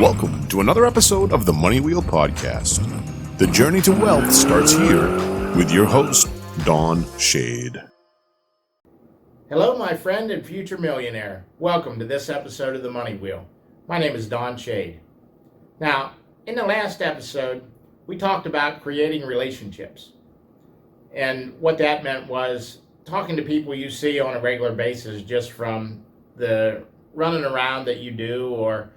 Welcome to another episode of the Money Wheel Podcast. The journey to wealth starts here with your host, Don Shade. Hello, my friend and future millionaire. Welcome to this episode of the Money Wheel. My name is Don Shade. Now, in the last episode, we talked about creating relationships. And what that meant was talking to people you see on a regular basis just from the running around that you do or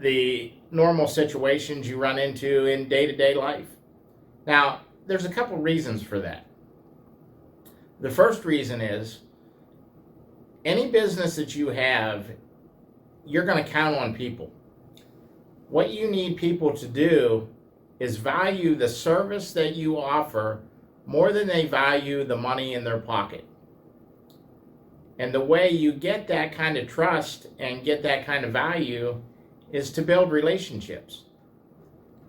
the normal situations you run into in day-to-day life. Now, there's a couple reasons for that. The first reason is any business that you have, you're going to count on people. What you need people to do is value the service that you offer more than they value the money in their pocket. And the way you get that kind of trust and get that kind of value is to build relationships.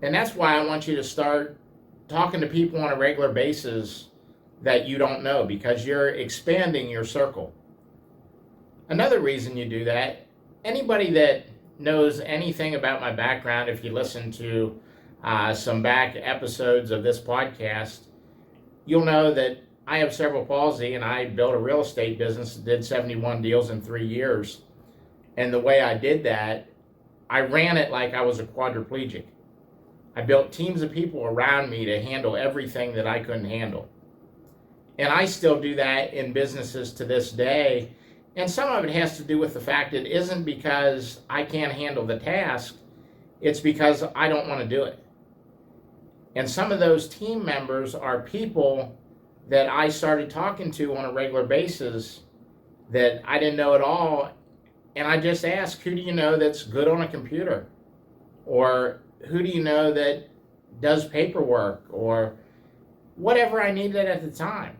And that's why I want you to start talking to people on a regular basis that you don't know, because you're expanding your circle. Another reason you do that, anybody that knows anything about my background, if you listen to some back episodes of this podcast, you'll know that I have cerebral palsy and I built a real estate business that did 71 deals in 3 years. And the way I did that, I ran it like I was a quadriplegic. I built teams of people around me to handle everything that I couldn't handle. And I still do that in businesses to this day. And some of it has to do with the fact it isn't because I can't handle the task, it's because I don't want to do it. And some of those team members are people that I started talking to on a regular basis that I didn't know at all. And I just asked, who do you know that's good on a computer? Or who do you know that does paperwork? Or whatever I needed at the time.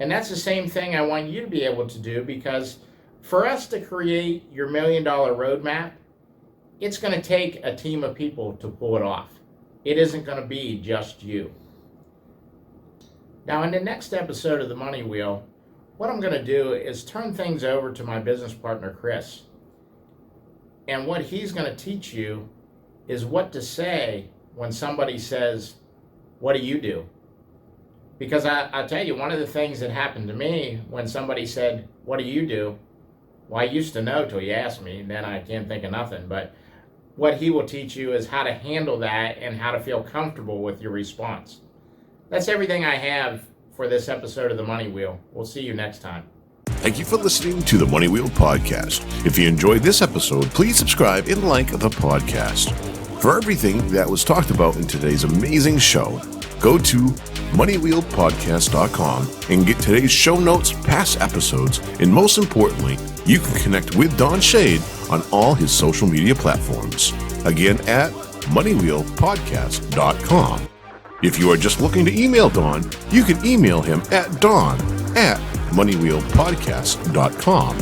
And that's the same thing I want you to be able to do, because for us to create your $1 million roadmap, it's going to take a team of people to pull it off. It isn't going to be just you. Now, in the next episode of the Money Wheel, what I'm going to do is turn things over to my business partner, Kris. And what he's going to teach you is what to say when somebody says, "What do you do?" Because I'll tell you, one of the things that happened to me when somebody said, "What do you do?" Well, I used to know till you asked me, and then I can't think of nothing. But what he will teach you is how to handle that and how to feel comfortable with your response. That's everything I have for this episode of the Money Wheel. We'll see you next time. Thank you for listening to the Money Wheel Podcast. If you enjoyed this episode, please subscribe and like the podcast. For everything that was talked about in today's amazing show, go to moneywheelpodcast.com and get today's show notes, past episodes, and most importantly, you can connect with Don Shade on all his social media platforms. Again, at moneywheelpodcast.com. If you are just looking to email Don, you can email him at don@moneywheelpodcast.com.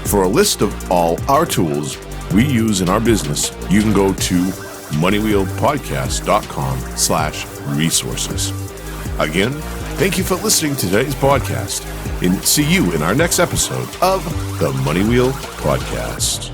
For a list of all our tools we use in our business, you can go to moneywheelpodcast.com/resources. Again, thank you for listening to today's podcast, and see you in our next episode of the Money Wheel Podcast.